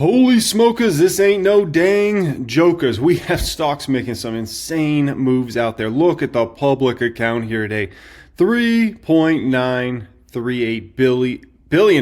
Holy smokers, this ain't no dang jokers. We have stocks making some insane moves out there. Look at the public account here today. $3.938 billion.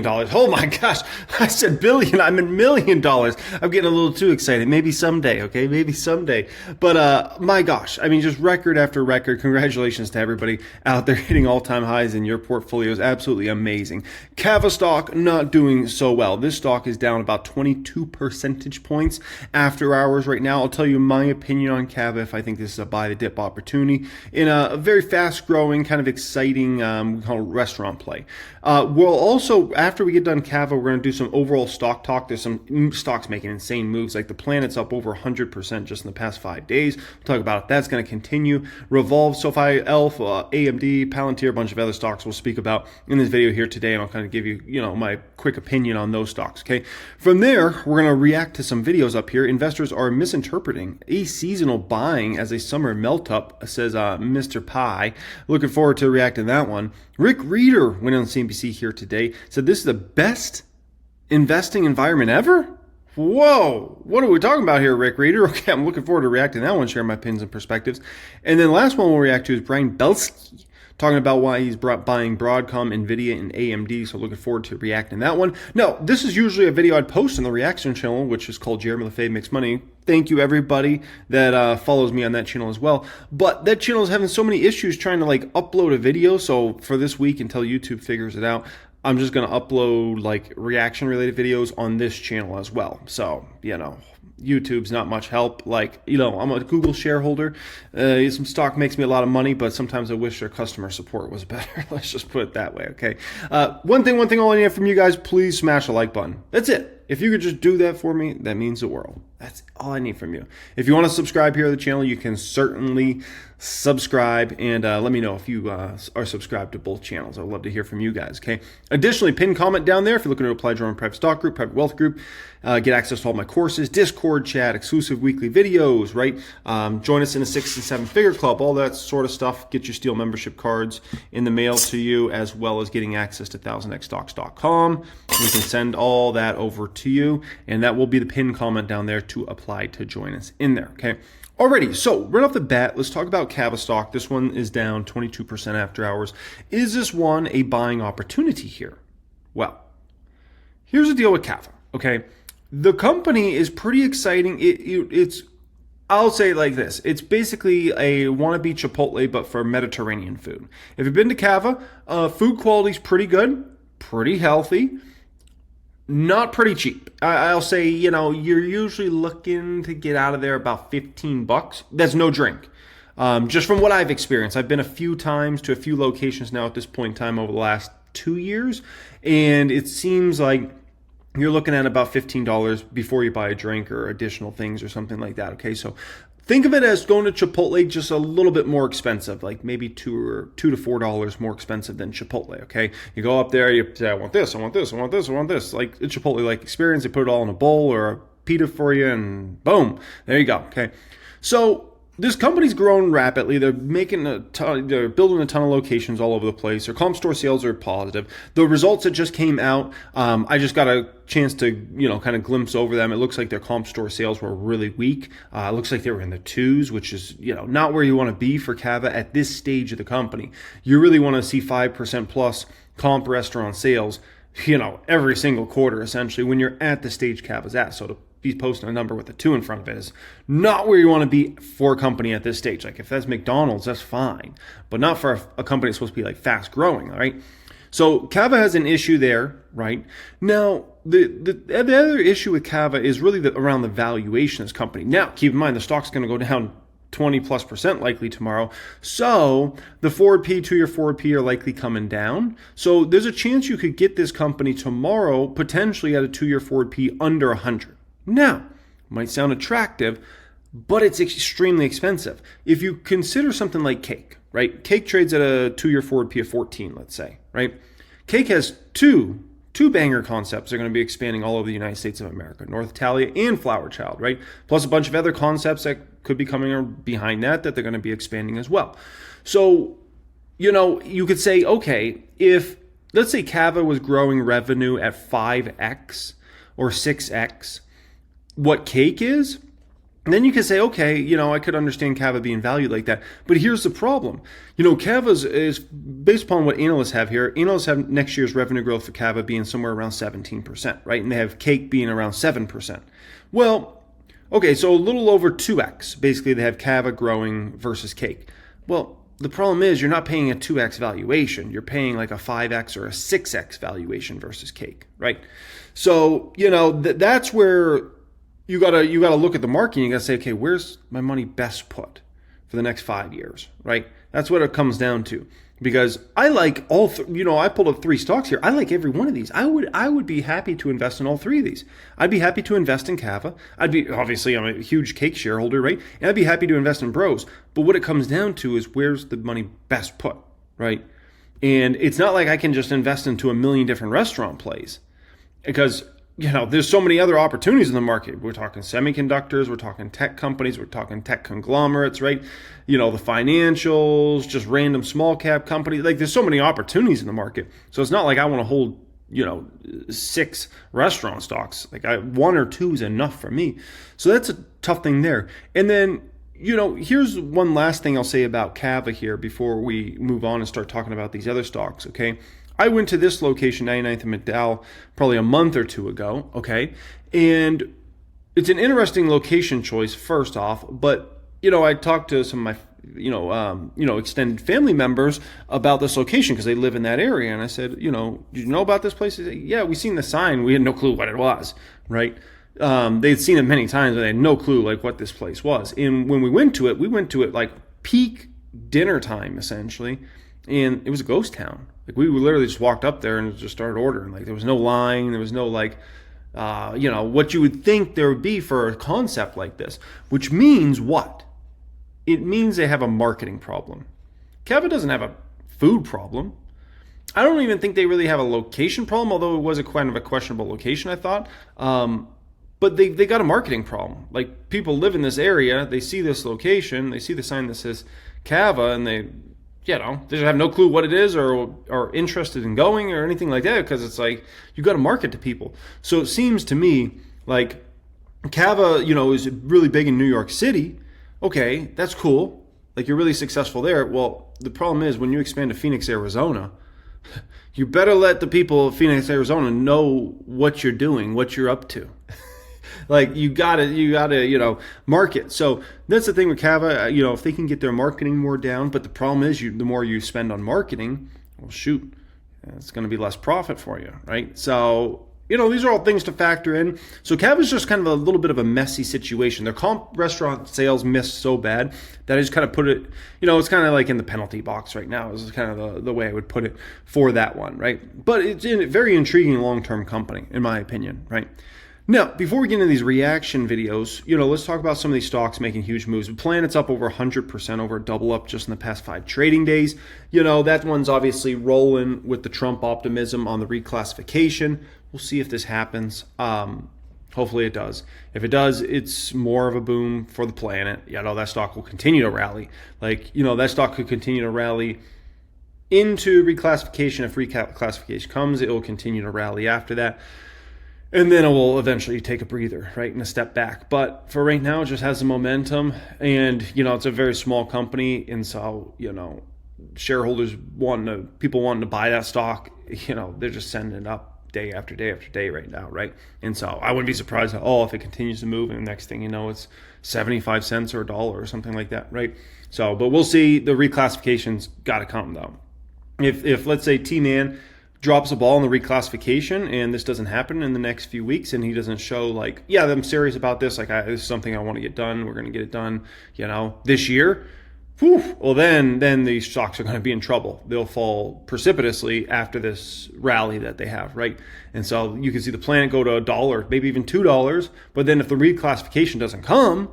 Oh my gosh, I said billion, I meant $1 million. I'm getting a little too excited. Maybe someday, okay? Maybe someday. But my gosh, I mean, just record after record. Congratulations to everybody out there hitting all-time highs in your portfolios. Absolutely amazing. Cava Stock not doing so well. This stock is down about 22 percentage points after hours right now. I'll tell you my opinion on Cava if I think this is a buy the dip opportunity in a very fast-growing, kind of exciting we call it restaurant play. We'll also, after we get done Cava, we're going to do some overall stock talk. There's some stocks making insane moves, like the Planet's up over 100% just in the past 5 days. We'll talk about if that's going to continue. Revolve, SoFi, ELF, AMD, Palantir, a bunch of other stocks we'll speak about in this video here today, and I'll kind of give you, my quick opinion on those stocks, okay? From there, we're going to react to some videos up here. Investors are misinterpreting a seasonal buying as a summer melt-up, says Mr. Pie. Looking forward to reacting to that one. Rick Reeder went on CNBC here today, said this is the best investing environment ever? Whoa, what are we talking about here, Rick Reeder? Okay, I'm looking forward to reacting to that one, sharing my opinions and perspectives. And then last one we'll react to is Brian Belsky, talking about why he's buying Broadcom, nvidia, and AMD, so looking forward to reacting to that one. Now, this is usually a video I'd post on the reaction channel, which is called Jeremy Lefebvre Makes Money. Thank you, everybody that follows me on that channel as well. But that channel is having so many issues trying to upload a video, so for this week, until YouTube figures it out, I'm just going to upload reaction-related videos on this channel as well. So, YouTube's not much help. I'm a Google shareholder. Some stock makes me a lot of money, but sometimes I wish their customer support was better. Let's just put it that way, okay? One thing all I need from you guys, please smash the like button. That's it. If you could just do that for me, that means the world. That's all I need from you. If you want to subscribe here to the channel, you can certainly subscribe, and let me know if you are subscribed to both channels. I'd love to hear from you guys, okay? Additionally, pin comment down there if you're looking to apply to join private stock group, private wealth group, get access to all my courses, Discord chat, exclusive weekly videos, right? Join us in a 6 and 7 figure club, all that sort of stuff. Get your Steel membership cards in the mail to you, as well as getting access to 1000xstocks.com. We can send all that over to you, and that will be the pin comment down there to apply to join us in there, okay? Alrighty, so right off the bat, let's talk about Cava Stock. This one is down 22% after hours. Is this one a buying opportunity here? Well, here's the deal with Cava, okay? The company is pretty exciting. It's I'll say it like this. It's basically a wannabe Chipotle, but for Mediterranean food. If you've been to Cava, food quality's pretty good, pretty healthy, not pretty cheap. I'll say, you're usually looking to get out of there about $15. That's no drink. Just from what I've experienced. I've been a few times to a few locations now at this point in time over the last 2 years, and it seems like you're looking at about $15 before you buy a drink or additional things or something like that, okay? So think of it as going to Chipotle, just a little bit more expensive, like maybe $2 to $4 more expensive than Chipotle, okay? You go up there, you say, I want this, I want this, I want this, I want this. Like a Chipotle-like experience, they put it all in a bowl or a pita for you, and boom, there you go, okay? So this company's grown rapidly. They're they're building a ton of locations all over the place. Their comp store sales are positive. The results that just came out, I just got a chance to, kind of glimpse over them. It looks like their comp store sales were really weak. It looks like they were in the 2s, which is, not where you want to be for Cava at this stage of the company. You really want to see 5% plus comp restaurant sales, every single quarter, essentially, when you're at the stage Cava's at. So to be posting a number with a 2 in front of it is not where you want to be for a company at this stage. Like if that's McDonald's, that's fine, but not for a company that's supposed to be fast growing, all right? So Cava has an issue there, right? Now, the other issue with Cava is really around the valuation of this company. Now, keep in mind, the stock's going to go down 20+% likely tomorrow. So the forward P, 2-year forward P are likely coming down. So there's a chance you could get this company tomorrow potentially at a 2-year forward P under 100. Now, might sound attractive, but it's extremely expensive. If you consider something like Cake, right? Cake trades at a 2-year forward P of 14, let's say, right? Cake has two banger concepts. They're going to be expanding all over the United States of America, North Italia and Flower Child, right? Plus a bunch of other concepts that could be coming behind that they're going to be expanding as well. So, you could say, okay, if let's say Cava was growing revenue at 5x or 6x, what cake is, then you can say, okay, I could understand Cava being valued like that. But here's the problem. Cava is based upon what analysts have here. Analysts have next year's revenue growth for Cava being somewhere around 17%, right? And they have cake being around 7%. Well, okay, so a little over 2x. Basically, they have Cava growing versus cake. Well, the problem is you're not paying a 2x valuation. You're paying like a 5x or a 6x valuation versus cake, right? So, that's where you gotta look at the market and you gotta say, okay, where's my money best put for the next 5 years, right? That's what it comes down to. Because I like all, I pulled up 3 stocks here. I like every one of these. I would be happy to invest in all 3 of these. I'd be happy to invest in Cava. Obviously, I'm a huge cake shareholder, right? And I'd be happy to invest in Bros. But what it comes down to is where's the money best put, right? And it's not like I can just invest into a million different restaurant plays because there's so many other opportunities in the market. We're talking semiconductors, we're talking tech companies, we're talking tech conglomerates, right? The financials, just random small cap companies. Like there's so many opportunities in the market. So it's not like I want to hold, 6 restaurant stocks. Like 1 or 2 is enough for me. So that's a tough thing there. And then, here's one last thing I'll say about Cava here before we move on and start talking about these other stocks, okay? I went to this location, 99th and McDowell, probably a month or 2 ago, okay? And it's an interesting location choice, first off, but, I talked to some of my, extended family members about this location because they live in that area. And I said, did you know about this place? They said, yeah, we seen the sign. We had no clue what it was, right? They'd seen it many times, but they had no clue, like, what this place was. And when we went to it like peak dinner time, essentially, and it was a ghost town. Like we literally just walked up there and just started ordering. Like there was no line, there was no what you would think there would be for a concept like this. Which means what? It means they have a marketing problem. Cava doesn't have a food problem. I don't even think they really have a location problem, although it was a kind of a questionable location, I thought. But they got a marketing problem. Like people live in this area, they see this location, they see the sign that says Cava, and they have no clue what it is or are interested in going or anything like that because it's like you got to market to people. So it seems to me like Cava, is really big in New York City. Okay, that's cool. Like you're really successful there. Well, the problem is when you expand to Phoenix, Arizona, you better let the people of Phoenix, Arizona know what you're doing, what you're up to. Like you gotta, market. So that's the thing with Cava, if they can get their marketing more down, but the problem is the more you spend on marketing, well, shoot, it's going to be less profit for you, right? So, these are all things to factor in. So Cava is just kind of a little bit of a messy situation. Their comp restaurant sales missed so bad that I just kind of put it, it's kind of like in the penalty box right now is kind of the way I would put it for that one, right? But it's a very intriguing long-term company, in my opinion, right? Now, before we get into these reaction videos, let's talk about some of these stocks making huge moves. Planet's up over 100%, over a double up just in the past 5 trading days. That one's obviously rolling with the Trump optimism on the reclassification. We'll see if this happens. Hopefully it does. If it does, it's more of a boom for the planet. That stock will continue to rally. That stock could continue to rally into reclassification. If reclassification comes, it will continue to rally after that. And then it will eventually take a breather, right, and a step back. But for right now, it just has the momentum. And, it's a very small company. And so, shareholders people wanting to buy that stock, they're just sending it up day after day after day right now, right? And so I wouldn't be surprised at all if it continues to move. And the next thing you know, it's 75 cents or $1 or something like that, right? So, but we'll see. The reclassification's got to come, though. If let's say T-Man drops a ball in the reclassification and this doesn't happen in the next few weeks and he doesn't show I'm serious about this, this is something I want to get done, we're going to get it done, this year, well then these stocks are going to be in trouble. They'll fall precipitously after this rally that they have, right? And so you can see the Planet go to $1, maybe even $2, but then if the reclassification doesn't come,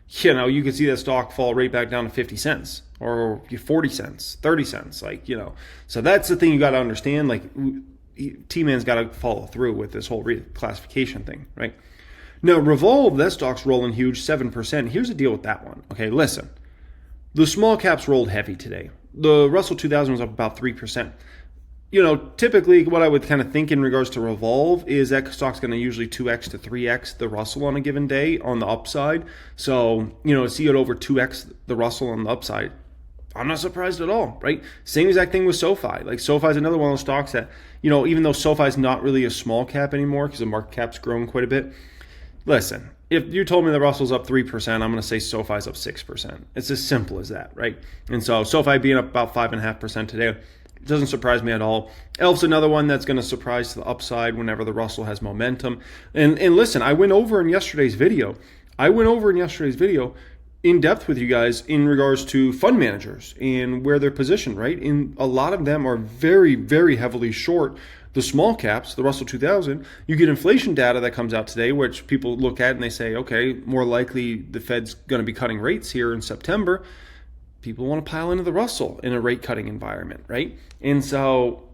you can see that stock fall right back down to 50 cents or 40 cents, 30 cents, So that's the thing you got to understand. T-Man's got to follow through with this whole reclassification thing, right? Now, Revolve, that stock's rolling huge, 7%. Here's the deal with that one. Okay, listen. The small caps rolled heavy today. The Russell 2000 was up about 3%. typically what I would kind of think in regards to Revolve is that stock's going to usually 2x to 3x the Russell on a given day on the upside. So, see it over 2x the Russell on the upside, I'm not surprised at all, right? Same exact thing with SoFi. Like SoFi is another one of those stocks that, even though SoFi is not really a small cap anymore because the market cap's grown quite a bit. Listen, if you told me the Russell's up 3%, I'm going to say SoFi's up 6%. It's as simple as that, right? And so SoFi being up about 5.5% today, it doesn't surprise me at all. ELF's another one that's going to surprise to the upside whenever the Russell has momentum. And listen, I went over in yesterday's video in depth with you guys in regards to fund managers and where they're positioned, right? And a lot of them are very, very heavily short the small caps, the Russell 2000. You get inflation data that comes out today, which people look at and they say, okay, more likely the Fed's going to be cutting rates here in September. People want to pile into the Russell in a rate cutting environment, right? And so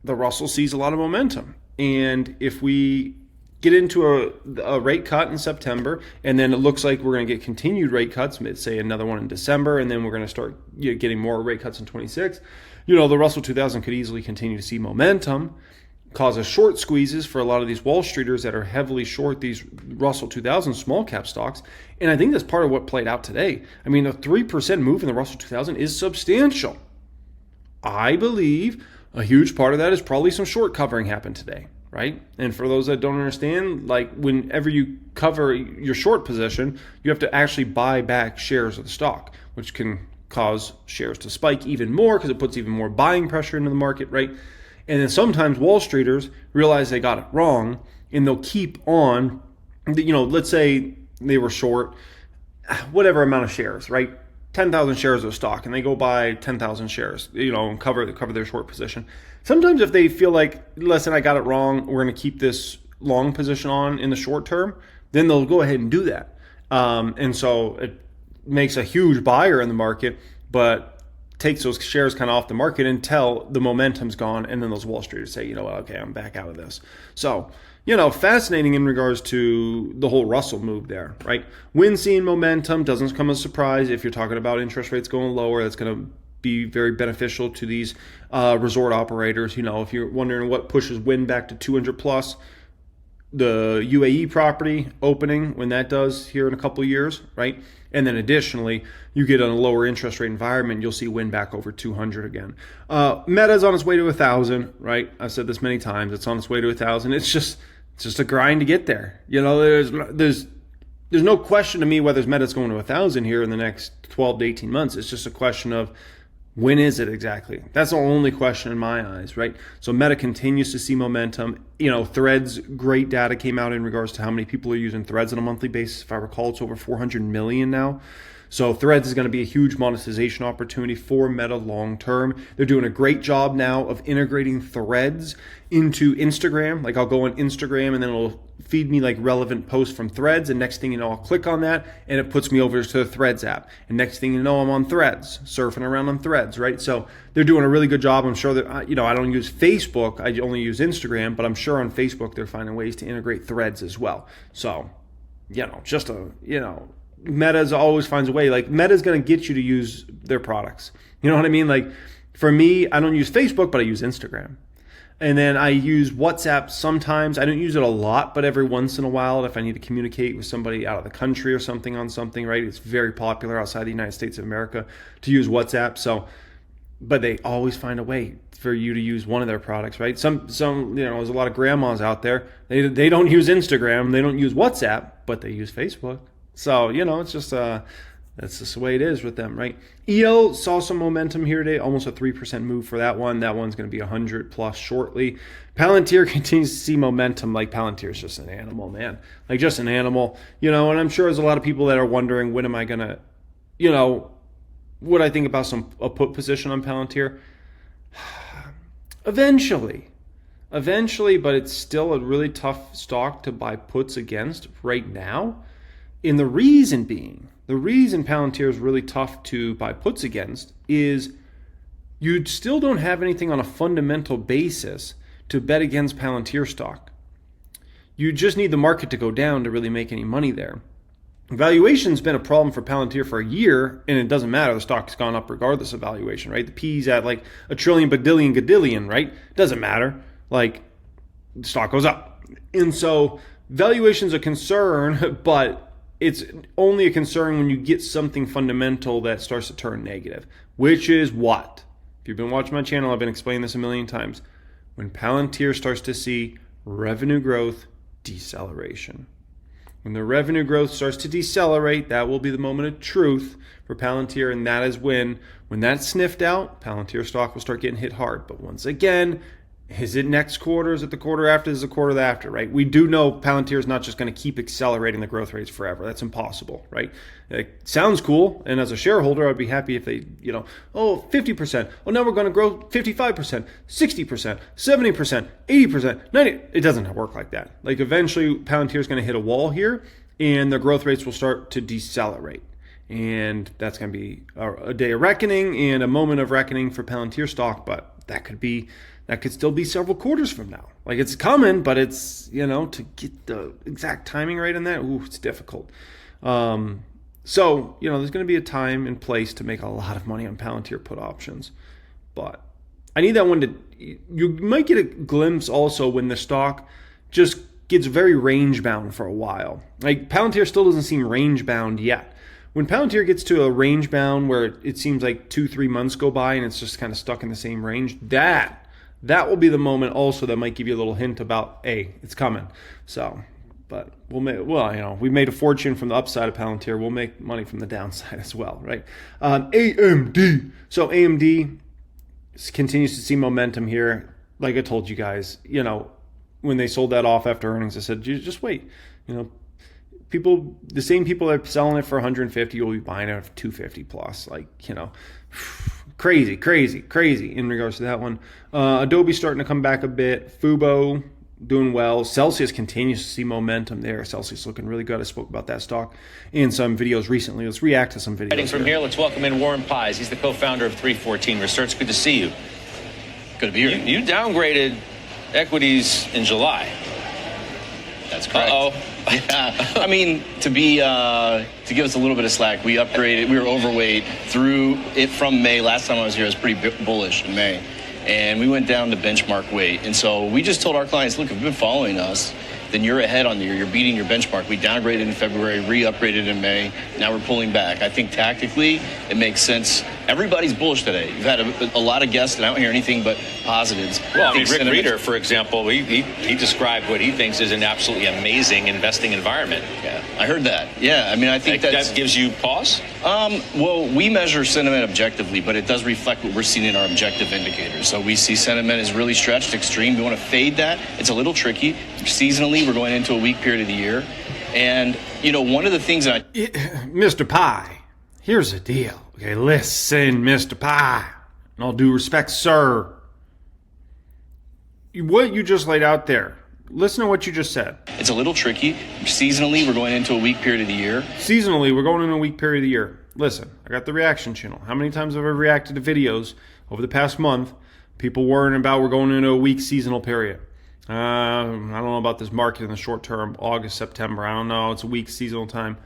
the Russell sees a lot of momentum. And if we get into a rate cut in September, and then it looks like we're going to get continued rate cuts, say another one in December, and then we're going to start getting more rate cuts in 26, the Russell 2000 could easily continue to see momentum, cause a short squeezes for a lot of these Wall Streeters that are heavily short these Russell 2000 small cap stocks. And I think that's part of what played out today. I mean, a 3% move in the Russell 2000 is substantial. I believe a huge part of that is probably some short covering happened today, right? And for those that don't understand, like whenever you cover your short position, you have to actually buy back shares of the stock, which can cause shares to spike even more because it puts even more buying pressure into the market, right? And then sometimes Wall Streeters realize they got it wrong and they'll keep on, let's say they were short whatever amount of shares, right? 10,000 shares of stock, and they go buy 10,000 shares, and cover their short position. Sometimes if they feel like, listen, I got it wrong, we're going to keep this long position on in the short term, then they'll go ahead and do that. And so it makes a huge buyer in the market, but takes those shares kind of off the market until the momentum's gone, and then those Wall Streeters say, okay, I'm back out of this. So, fascinating in regards to the whole Russell move there, right? When seeing momentum doesn't come as a surprise. If you're talking about interest rates going lower, that's going to be very beneficial to these resort operators. If you're wondering what pushes wind back to 200 plus, the UAE property opening, when that does here in a couple of years, right? And then additionally, you get on a lower interest rate environment, you'll see wind back over 200 again. Meta's on its way to 1,000, right? I've said this many times. It's on its way to 1,000. It's just a grind to get there. There's no question to me whether Meta's going to 1,000 here in the next 12 to 18 months. It's just a question of when is it exactly? That's the only question in my eyes, right? So Meta continues to see momentum. Threads, great data came out in regards to how many people are using Threads on a monthly basis. If I recall, it's over 400 million now. So Threads is going to be a huge monetization opportunity for Meta long term. They're doing a great job now of integrating Threads into Instagram. Like I'll go on Instagram and then it'll feed me like relevant posts from Threads, and next thing you know, I'll click on that and it puts me over to the Threads app. And next thing you know, I'm on Threads, surfing around on Threads, right? So they're doing a really good job. I'm sure that, I don't use Facebook, I only use Instagram, but I'm sure on Facebook they're finding ways to integrate Threads as well. So, Meta's always finds a way. Like Meta's going to get you to use their products. You know what I mean? Like for me, I don't use Facebook, but I use Instagram. And then I use WhatsApp sometimes. I don't use it a lot, but every once in a while, if I need to communicate with somebody out of the country or something on something, right? It's very popular outside the United States of America to use WhatsApp. So, but they always find a way for you to use one of their products, right? Some, there's a lot of grandmas out there. They don't use Instagram, they don't use WhatsApp, but they use Facebook. So, it's just that's just the way it is with them, right? EO saw some momentum here today, almost a 3% move for that one. That one's going to be 100 plus shortly. Palantir continues to see momentum. Like Palantir is just an animal, man. Like just an animal, and I'm sure there's a lot of people that are wondering, when am I going to, what I think about a put position on Palantir? Eventually, but it's still a really tough stock to buy puts against right now. And the reason Palantir is really tough to buy puts against is you still don't have anything on a fundamental basis to bet against Palantir stock. You just need the market to go down to really make any money there. Valuation's been a problem for Palantir for a year, and it doesn't matter. The stock's gone up regardless of valuation, right? The P's at like a trillion, badillion, gadillion, right? Doesn't matter. Like, the stock goes up. And so valuation's a concern, but it's only a concern when you get something fundamental that starts to turn negative, which is what? If you've been watching my channel, I've been explaining this a million times. When Palantir starts to see revenue growth deceleration. When the revenue growth starts to decelerate, that will be the moment of truth for Palantir, and that is when that's sniffed out, Palantir stock will start getting hit hard. But once again, is it next quarter? Is it the quarter after? Is it the quarter after, right? We do know Palantir is not just going to keep accelerating the growth rates forever. That's impossible, right? It sounds cool, and as a shareholder, I'd be happy if they, 50%. Oh, now we're going to grow 55%, 60%, 70%, 80%, 90%. It doesn't work like that. Like, eventually, Palantir is going to hit a wall here, and the growth rates will start to decelerate. And that's going to be a day of reckoning and a moment of reckoning for Palantir stock, but that could still be several quarters from now. Like, it's coming, but it's, to get the exact timing right in that, it's difficult. So, there's going to be a time and place to make a lot of money on Palantir put options. But I need that one you might get a glimpse also when the stock just gets very range bound for a while. Like, Palantir still doesn't seem range bound yet. When Palantir gets to a range bound where it seems like 2-3 months go by and it's just kind of stuck in the same range, that will be the moment also that might give you a little hint about, hey, it's coming. So, but we made a fortune from the upside of Palantir. We'll make money from the downside as well, right? AMD. So AMD continues to see momentum here. Like I told you guys, when they sold that off after earnings, I said, just wait. The same people that are selling it for 150 will be buying it for 250 plus. Like, crazy in regards to that one. Adobe starting to come back a bit. Fubo doing well. Celsius continues to see momentum there. Celsius looking really good. I spoke about that stock in some videos recently. Let's react to some videos. From here, let's welcome in Warren Pies. He's the co-founder of 314 Research. Good to see you. Good to be here. You downgraded equities in July. That's correct. Uh-oh. Yeah, I mean, to give us a little bit of slack, we upgraded. We were overweight through it from May. Last time I was here, I was pretty bullish in May, and we went down to benchmark weight. And so we just told our clients, look, if you've been following us, then you're ahead on the year. You're beating your benchmark. We downgraded in February, re-upgraded in May. Now we're pulling back. I think tactically it makes sense. Everybody's bullish today. You've had a lot of guests, and I don't hear anything but positives. Well, Rick Reeder, for example, he described what he thinks is an absolutely amazing investing environment. Yeah, I heard that. Yeah, I mean, I think that gives you pause? Well, we measure sentiment objectively, but it does reflect what we're seeing in our objective indicators. So we see sentiment is really stretched, extreme. We want to fade that. It's a little tricky. Seasonally, we're going into a weak period of the year. And, one of the things Mr. Pie, here's the deal. Okay, listen, Mr. Pie. In all due respect, sir. What you just laid out there, listen to what you just said. It's a little tricky. Seasonally, we're going into a weak period of the year. Seasonally, we're going into a weak period of the year. Listen, I got the reaction channel. How many times have I reacted to videos over the past month? People worrying about we're going into a weak seasonal period. I don't know about this market in the short term, August, September. I don't know. It's a weak seasonal time.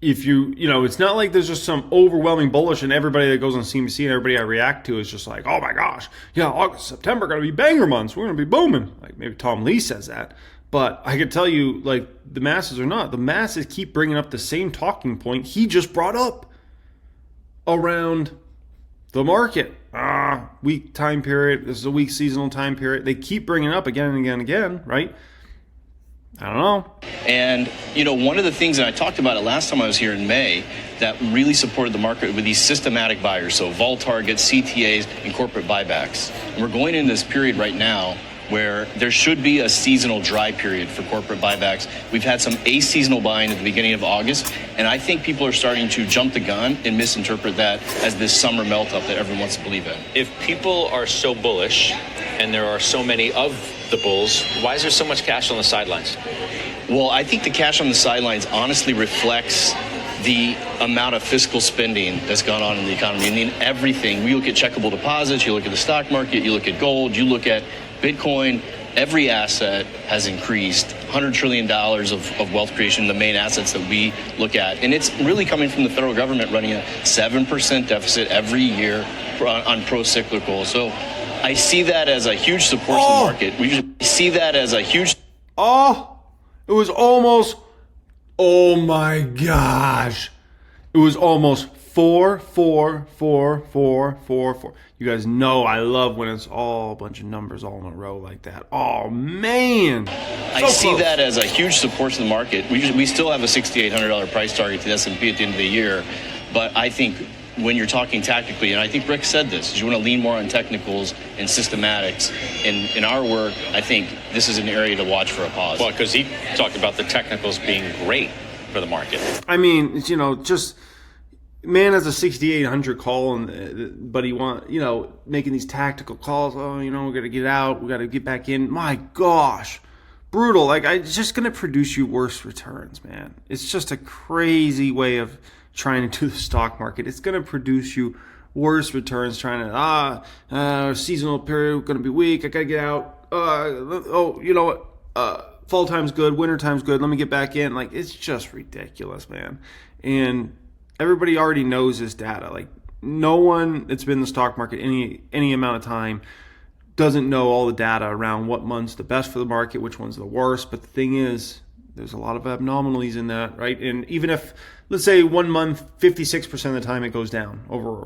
If it's not like there's just some overwhelming bullish and everybody that goes on CNBC and everybody I react to is just like, oh my gosh, yeah, August, September are going to be banger months. We're going to be booming. Like maybe Tom Lee says that. But I can tell you, like, the masses are not. The masses keep bringing up the same talking point he just brought up around the market. Weak time period. This is a weak seasonal time period. They keep bringing it up again and again and again, right? I don't know. And, one of the things, and I talked about it last time I was here in May, that really supported the market with these systematic buyers, so vol targets, CTAs, and corporate buybacks. And we're going into this period right now where there should be a seasonal dry period for corporate buybacks. We've had some aseasonal buying at the beginning of August, and I think people are starting to jump the gun and misinterpret that as this summer melt-up that everyone wants to believe in. If people are so bullish, and there are so many of the bulls, why is there so much cash on the sidelines? Well, I think the cash on the sidelines honestly reflects the amount of fiscal spending that's gone on in the economy. I mean, everything. We look at checkable deposits, you look at the stock market, you look at gold, you look at Bitcoin, every asset has increased. $100 trillion of wealth creation, the main assets that we look at. And it's really coming from the federal government running a 7% deficit every year on pro-cyclical. So I see that as a huge support to the market. We just see that as a huge... Oh, it was almost... Oh my gosh. It was almost 4, 4, 4, 4, 4, 4. You guys know I love when it's all a bunch of numbers all in a row like that. Oh, man. I see that as a huge support to the market. We still have a $6,800 price target to the S&P at the end of the year. But I think when you're talking tactically, and I think Rick said this, is you want to lean more on technicals and systematics. In our work, I think this is an area to watch for a pause. Well, because he talked about the technicals being great for the market. I mean, just... Man has a 6,800 call, but he making these tactical calls. Oh, we got to get out. We got to get back in. My gosh, brutal. It's just going to produce you worse returns, man. It's just a crazy way of trying to do the stock market. It's going to produce you worse returns. Trying to seasonal period going to be weak. I got to get out. Fall time's good. Winter time's good. Let me get back in. It's just ridiculous, man. And everybody already knows this data. No one that's been in the stock market any amount of time doesn't know all the data around what month's the best for the market, which one's the worst. But the thing is, there's a lot of abnormalities in that, right? And even if, let's say 1 month, 56% of the time it goes down over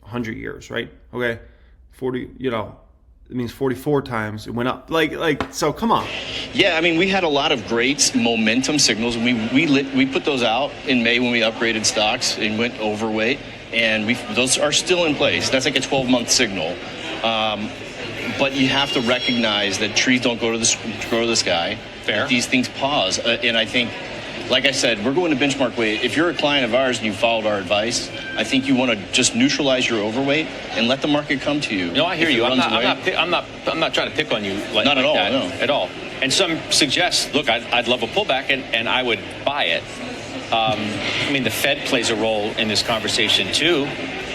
100 years, right? Okay, 40, it means 44 times it went up. So come on. Yeah, I mean, we had a lot of great momentum signals, and we put those out in May when we upgraded stocks and went overweight, and those are still in place. That's like a 12-month signal. But you have to recognize that trees don't grow to the sky. Fair. These things pause, and I think, like I said, we're going to benchmark weight. If you're a client of ours and you followed our advice, I think you want to just neutralize your overweight and let the market come to you. No, I hear you. I'm not trying to pick on you not at all. That, no. At all. And some suggest, look, I'd love a pullback, and I would buy it. The Fed plays a role in this conversation too,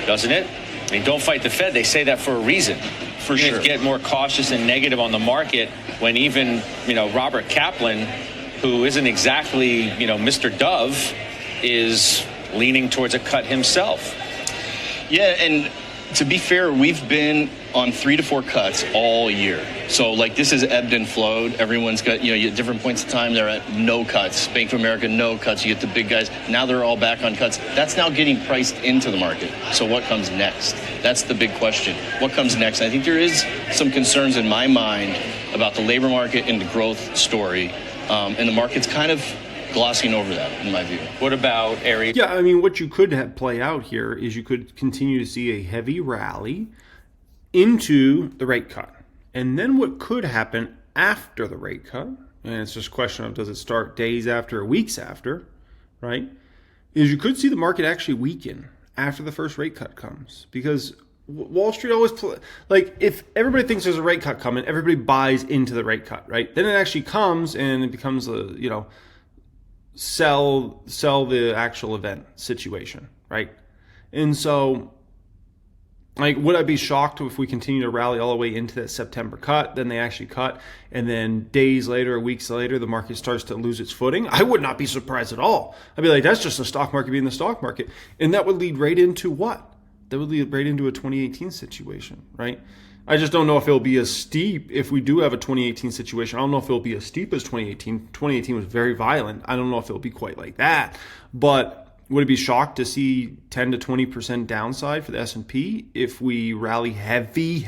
doesn't it? Don't fight the Fed. They say that for a reason. For sure. Get more cautious and negative on the market when even, Robert Kaplan, who isn't exactly, Mr. Dove, is leaning towards a cut himself. Yeah, and to be fair, we've been on 3 to 4 cuts all year. So this is ebbed and flowed. Everyone's got, at different points in time, they're at no cuts. Bank of America, no cuts. You get the big guys. Now they're all back on cuts. That's now getting priced into the market. So what comes next? That's the big question. What comes next? I think there is some concerns in my mind about the labor market and the growth story. And the market's kind of glossing over that, in my view. What about areas? Yeah, what you could have play out here is you could continue to see a heavy rally into the rate cut. And then what could happen after the rate cut, and it's just a question of does it start days after or weeks after, right, is you could see the market actually weaken after the first rate cut comes. Because Wall Street always if everybody thinks there's a rate cut coming, everybody buys into the rate cut, right? Then it actually comes and it becomes a sell the actual event situation, right? And so would I be shocked if we continue to rally all the way into that September cut, then they actually cut, and then days later or weeks later the market starts to lose its footing? I would not be surprised at all. I'd be like, that's just the stock market being the stock market. And that would lead right into what? That would lead right into a 2018 situation, right? I just don't know if it'll be as steep if we do have a 2018 situation. I don't know if it'll be as steep as 2018. 2018 was very violent. I don't know if it'll be quite like that. But would it be shocked to see 10 to 20% downside for the S&P if we rally heavy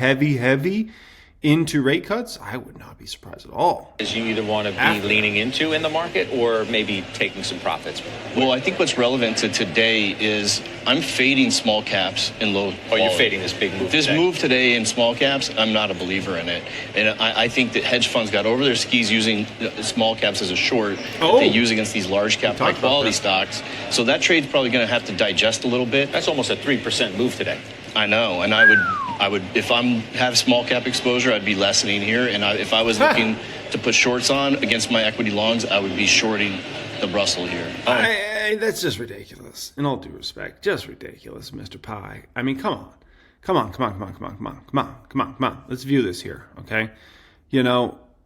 into rate cuts? I would not be surprised at all. As you either want to be leaning into in the market or maybe taking some profits? Well, I think what's relevant to today is I'm fading small caps and low quality. Oh, you're fading this big move This today. move today in small caps, I'm not a believer in it. And I think that hedge funds got over their skis using small caps as a short that they use against these large cap, high quality stocks. So that trade's probably going to have to digest a little bit. That's almost a 3% move today. I know, and I would if have small cap exposure, I'd be lessening here. And if I was looking to put shorts on against my equity longs, I would be shorting the Russell here. That's just ridiculous. In all due respect, just ridiculous, Mr. Pie. Come on. Let's view this here, okay?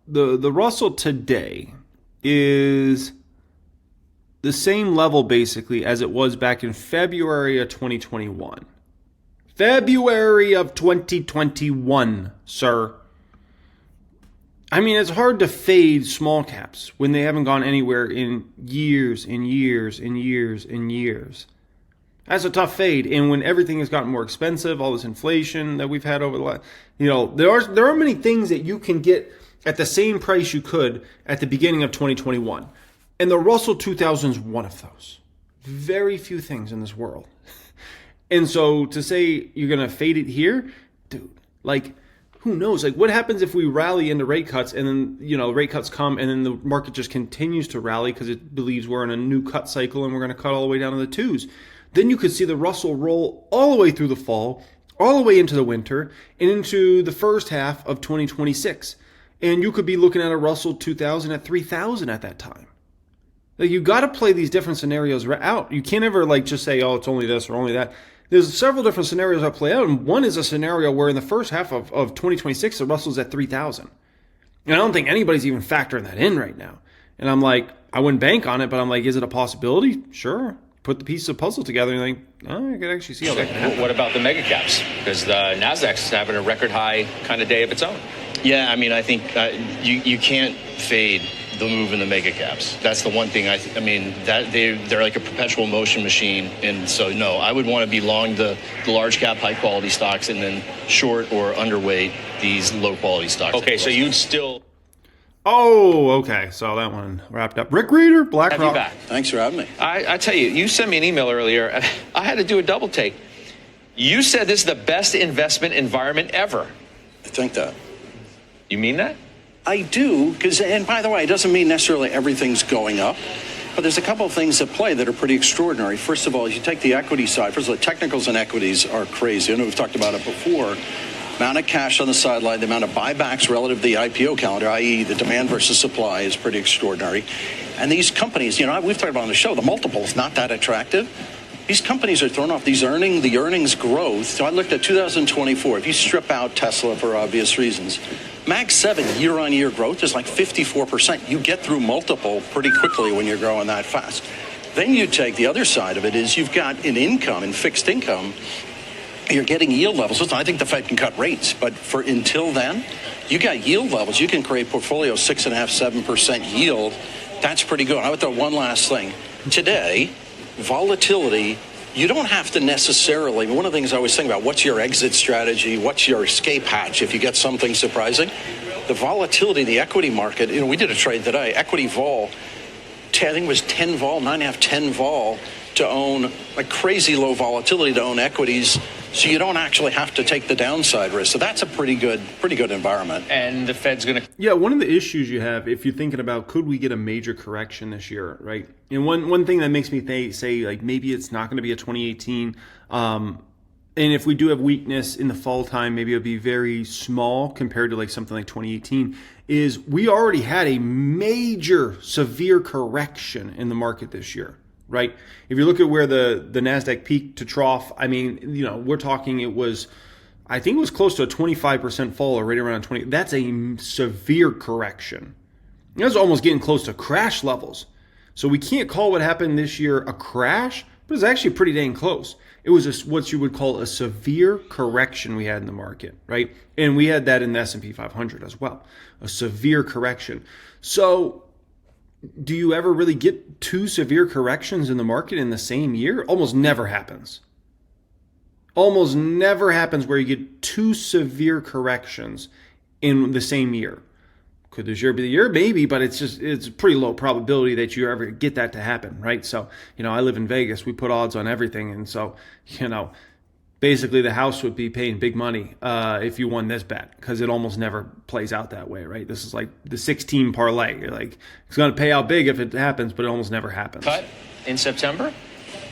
the Russell today is the same level basically as it was back in February of 2021. February of 2021, sir. I mean, it's hard to fade small caps when they haven't gone anywhere in years and years and years and years. That's a tough fade. And when everything has gotten more expensive, all this inflation that we've had over the last, there are many things that you can get at the same price you could at the beginning of 2021. And the Russell 2000 is one of those. Very few things in this world. And so to say you're going to fade it here, dude, like, who knows? Like, what happens if we rally into rate cuts and then, rate cuts come and then the market just continues to rally because it believes we're in a new cut cycle and we're going to cut all the way down to the twos? Then you could see the Russell roll all the way through the fall, all the way into the winter, and into the first half of 2026. And you could be looking at a Russell 2000 at 3,000 at that time. Like, you got to play these different scenarios out. You can't ever just say, oh, it's only this or only that. There's several different scenarios that play out, and one is a scenario where in the first half of 2026, the Russell's at 3,000. And I don't think anybody's even factoring that in right now. And I'm like, I wouldn't bank on it, but I'm like, is it a possibility? Sure. Put the pieces of puzzle together and think, I could actually see how that can happen. What about the mega caps? Because the NASDAQ's having a record high kind of day of its own. Yeah, I mean, I think you can't fade the move in the mega caps. That's the one thing that they're like a perpetual motion machine. And so, no, I would want to be long the large cap, high quality stocks and then short or underweight these low quality stocks. Okay, so you'd still... Oh, okay. So that one wrapped up. Rick Reader, BlackRock. Have you back. Thanks for having me. I tell you, you sent me an email earlier. I had to do a double take. You said this is the best investment environment ever. I think that. You mean that? I do, and by the way, it doesn't mean necessarily everything's going up, but there's a couple of things at play that are pretty extraordinary. First of all, you take the equity side. First of all, technicals and equities are crazy. I know we've talked about it before. Amount of cash on the sideline, the amount of buybacks relative to the IPO calendar, i.e. the demand versus supply, is pretty extraordinary. And these companies, we've talked about on the show, the multiple is not that attractive. These companies are throwing off the earnings growth. So I looked at 2024. If you strip out Tesla for obvious reasons, Mag 7 year-on-year growth is like 54%. You get through multiple pretty quickly when you're growing that fast. Then you take the other side of it is you've got in fixed income, you're getting yield levels. Listen, I think the Fed can cut rates, but until then, you got yield levels. You can create portfolio 6.5%, 7% yield. That's pretty good. I would throw one last thing. Today, volatility, you don't have to necessarily, one of the things I always think about, what's your exit strategy? What's your escape hatch if you get something surprising? The volatility, the equity market, we did a trade today, equity vol, I think it was 10 vol, 9.5, 10 vol to own, like crazy low volatility to own equities. So you don't actually have to take the downside risk. So that's a pretty good environment. And the Fed's going to... Yeah, one of the issues you have, if you're thinking about, could we get a major correction this year, right? And one thing that makes me say, like, maybe it's not going to be a 2018. And if we do have weakness in the fall time, maybe it'll be very small compared to like something like 2018, is we already had a major severe correction in the market this year. Right? If you look at where the NASDAQ peaked to trough, I mean, we're talking I think it was close to a 25% fall or right around 20. That's a severe correction. That's almost getting close to crash levels. So we can't call what happened this year a crash, but it's actually pretty dang close. It was what you would call a severe correction we had in the market, right? And we had that in the S&P 500 as well, a severe correction. So do you ever really get two severe corrections in the market in the same year? Almost never happens. Almost never happens where you get two severe corrections in the same year. Could this year be the year? Maybe, but it's a pretty low probability that you ever get that to happen, right? So, I live in Vegas. We put odds on everything. And so, basically the house would be paying big money if you won this bet, because it almost never plays out that way, right? This is like the 16 parlay. You're like, it's going to pay out big if it happens, but it almost never happens. Cut in September?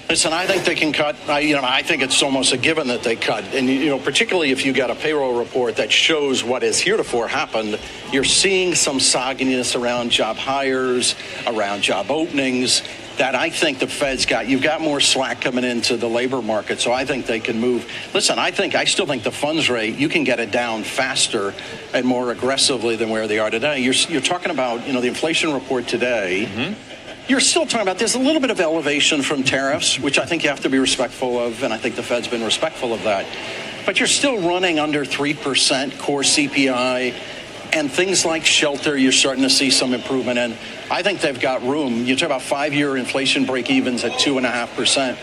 Listen, I think they can cut. I think it's almost a given that they cut. And, particularly if you got a payroll report that shows what has heretofore happened, you're seeing some sogginess around job hires, around job openings, that I think the Fed's you've got more slack coming into the labor market. So I think they can move. Listen, I still think the funds rate, you can get it down faster and more aggressively than where they are today. You're talking about, the inflation report today. Mm-hmm. You're still talking about there's a little bit of elevation from tariffs, which I think you have to be respectful of, and I think the Fed's been respectful of that. But you're still running under 3% core CPI, and things like shelter, you're starting to see some improvement in. I think they've got room. You talk about 5-year inflation break-evens at 2.5%.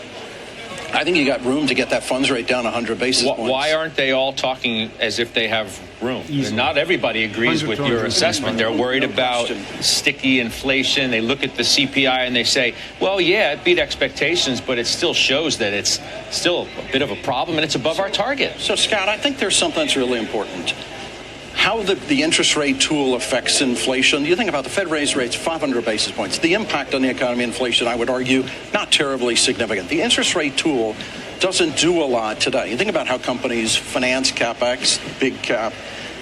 I think you got room to get that funds rate down 100 basis points. Why aren't they all talking as if they have room? Not everybody agrees with your assessment. They're worried about sticky inflation. They look at the CPI and they say, well, yeah, it beat expectations, but it still shows that it's still a bit of a problem and it's above our target. So, Scott, I think there's something that's really important. How the interest rate tool affects inflation. You think about the Fed raised rates 500 basis points. The impact on the economy, inflation, I would argue, not terribly significant. The interest rate tool doesn't do a lot today. You think about how companies finance CapEx, big cap.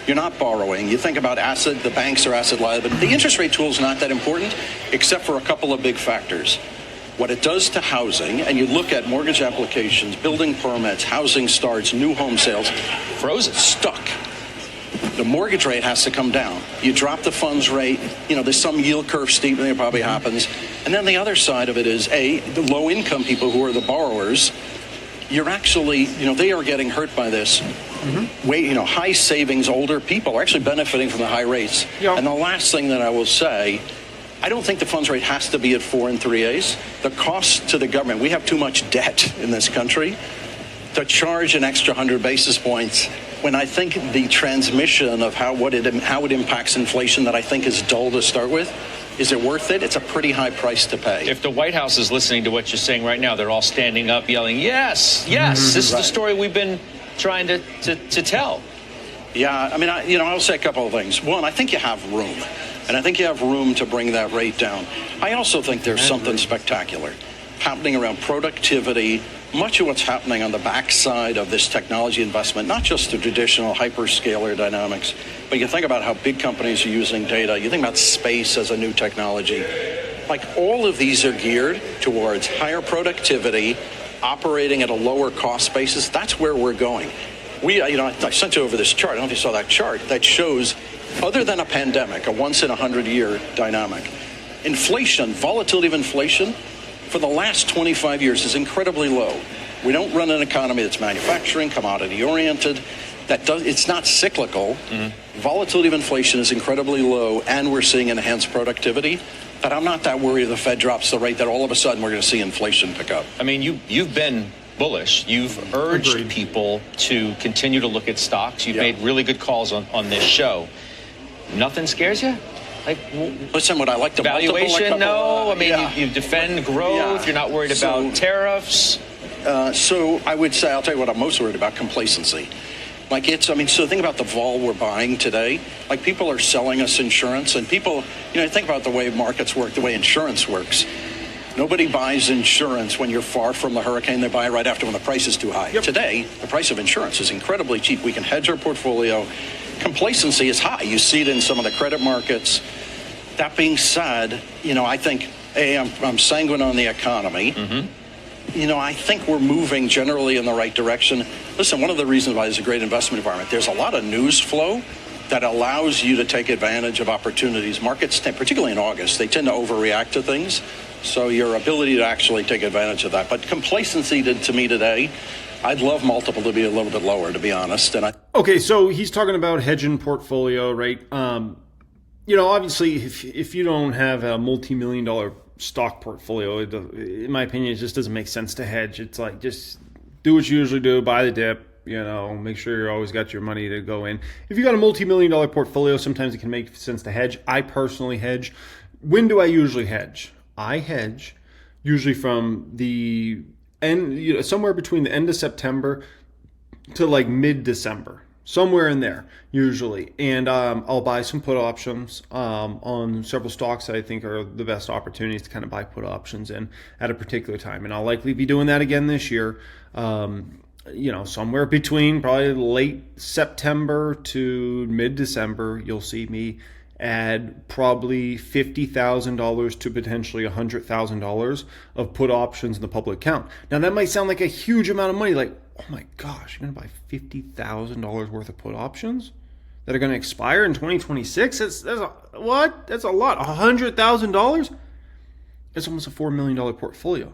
You're not borrowing. You think about the banks are asset liability. The interest rate tool is not that important, except for a couple of big factors. What it does to housing, and you look at mortgage applications, building permits, housing starts, new home sales. Frozen. Stuck. The mortgage rate has to come down. You drop the funds rate, there's some yield curve steepening that probably happens. And then the other side of it is, the low income people who are the borrowers, you're actually, they are getting hurt by this. Mm-hmm. High savings, older people are actually benefiting from the high rates. Yep. And the last thing that I will say, I don't think the funds rate has to be at 4 3/8. The cost to the government, we have too much debt in this country to charge an extra 100 basis points. When I think the transmission of how it impacts inflation that I think is dull to start with, is it worth it? It's a pretty high price to pay. If the White House is listening to what you're saying right now, they're all standing up yelling, yes, yes, this is the story we've been trying to tell. Yeah, I'll say a couple of things. One, I think you have room. And I think you have room to bring that rate down. I also think there's something spectacular happening around productivity. Much of what's happening on the backside of this technology investment, not just the traditional hyperscaler dynamics, but you think about how big companies are using data. You think about space as a new technology. Like all of these are geared towards higher productivity, operating at a lower cost basis. That's where we're going. I sent you over this chart. I don't know if you saw that chart that shows, other than a pandemic, a once in 100-year dynamic, inflation, volatility of inflation, for the last 25 years is incredibly low. We don't run an economy that's manufacturing, commodity-oriented. It's not cyclical. Mm-hmm. Volatility of inflation is incredibly low, and we're seeing enhanced productivity. But I'm not that worried if the Fed drops the rate that all of a sudden we're going to see inflation pick up. I mean, you've been bullish. You've urged people to continue to look at stocks. You've made really good calls on this show. Nothing scares you? Listen, would I like to valuation? No. You defend growth. Yeah. You're not worried about tariffs. So I would say, I'll tell you what I'm most worried about: complacency. So think about the vol we're buying today. Like, people are selling us insurance, and people, think about the way markets work, the way insurance works. Nobody buys insurance when you're far from the hurricane. They buy it right after when the price is too high. Yep. Today, the price of insurance is incredibly cheap. We can hedge our portfolio. Complacency is high. You see it in some of the credit markets. That being said, I think, I'm sanguine on the economy. Mm-hmm. I think we're moving generally in the right direction. Listen, one of the reasons why it's a great investment environment, there's a lot of news flow that allows you to take advantage of opportunities. Markets, particularly in August, they tend to overreact to things. So your ability to actually take advantage of that. But complacency to me today, I'd love multiple to be a little bit lower, to be honest. Okay, so he's talking about hedging portfolio, right? Obviously, if you don't have a multi-million-dollar stock portfolio, in my opinion, it just doesn't make sense to hedge. It's like, just do what you usually do, buy the dip, make sure you always got your money to go in. If you got a multi-million-dollar portfolio, sometimes it can make sense to hedge. I personally hedge. When do I usually hedge? I hedge usually from the end, somewhere between the end of September to like mid-December. somewhere in there usually. And I'll buy some put options on several stocks that I think are the best opportunities to kind of buy put options in at a particular time. And I'll likely be doing that again this year. Somewhere between probably late September to mid-December, you'll see me add probably $50,000 to potentially $100,000 of put options in the public account. Now that might sound like a huge amount of money, like, oh my gosh, you're gonna buy $50,000 worth of put options that are gonna expire in 2026? That's a lot. $100,000? That's almost a $4 million portfolio.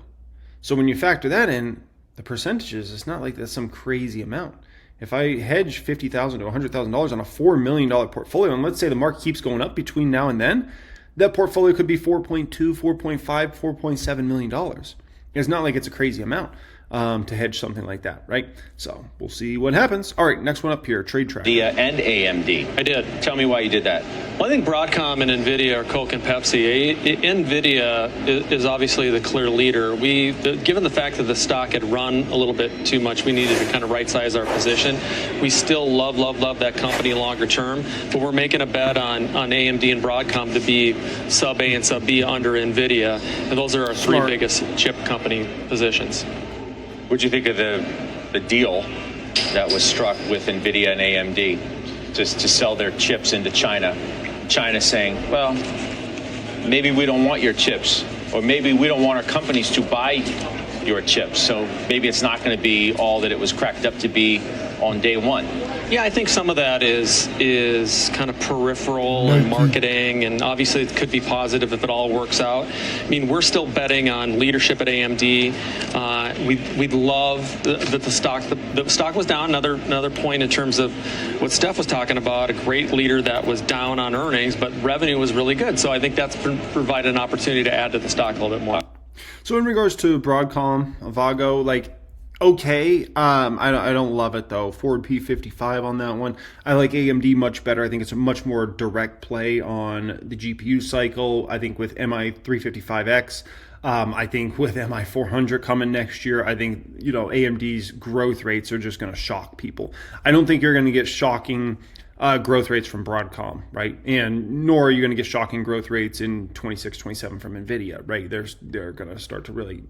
So when you factor that in, the percentages, it's not like that's some crazy amount. If I hedge $50,000 to $100,000 on a $4 million portfolio, and let's say the market keeps going up between now and then, that portfolio could be $4.2, $4.5, $4.7 million. It's not like it's a crazy amount to hedge something like that, right? So we'll see what happens. All right, next one up here, trade track. NVIDIA and AMD. I did. Tell me why you did that. Well, I think Broadcom and NVIDIA are Coke and Pepsi. NVIDIA is obviously the clear leader. Given the fact that the stock had run a little bit too much, we needed to kind of right-size our position. We still love that company longer term, but we're making a bet on AMD and Broadcom to be sub A and sub B under NVIDIA, and those are our three biggest chip company positions. What'd you think of the deal that was struck with NVIDIA and AMD to sell their chips into China? China saying, well, maybe we don't want your chips, or maybe we don't want our companies to buy your chips. So maybe it's not going to be all that it was cracked up to be on day one. Yeah, I think some of that is kind of peripheral and marketing, and obviously it could be positive if it all works out. I mean, we're still betting on leadership at AMD. We'd love that the stock was down. Another point in terms of what Steph was talking about, a great leader that was down on earnings, but revenue was really good. So I think that's provided an opportunity to add to the stock a little bit more. So in regards to Broadcom, Avago, like, okay, I don't love it though. Forward P55 on that one. I like AMD much better. I think it's a much more direct play on the GPU cycle. I think with MI355X, I think with MI400 coming next year, I think AMD's growth rates are just going to shock people. I don't think you're going to get shocking growth rates from Broadcom, right? And nor are you going to get shocking growth rates in 26, 27 from NVIDIA, right? They're going to start to really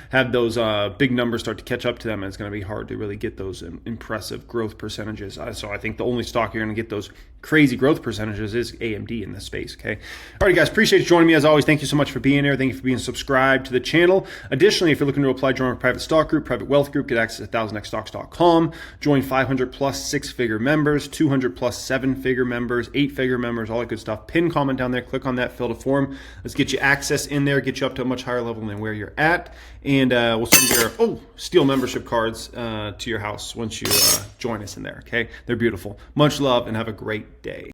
have those big numbers start to catch up to them, and it's going to be hard to really get those impressive growth percentages. So I think the only stock you're going to get those crazy growth percentages is AMD in this space, okay? All right, guys, appreciate you joining me as always. Thank you so much for being here. Thank you for being subscribed to the channel. Additionally, if you're looking to apply, join our private stock group, private wealth group, get access to 1000xstocks.com, join 500 plus six-figure members, 200 plus seven-figure members, eight-figure members, all that good stuff. Pin comment down there, click on that, fill the form. Let's get you access in there, get you up to a much higher level than where you're at, and we'll send your steel membership cards to your house once you join us in there, okay? They're beautiful. Much love and have a great day.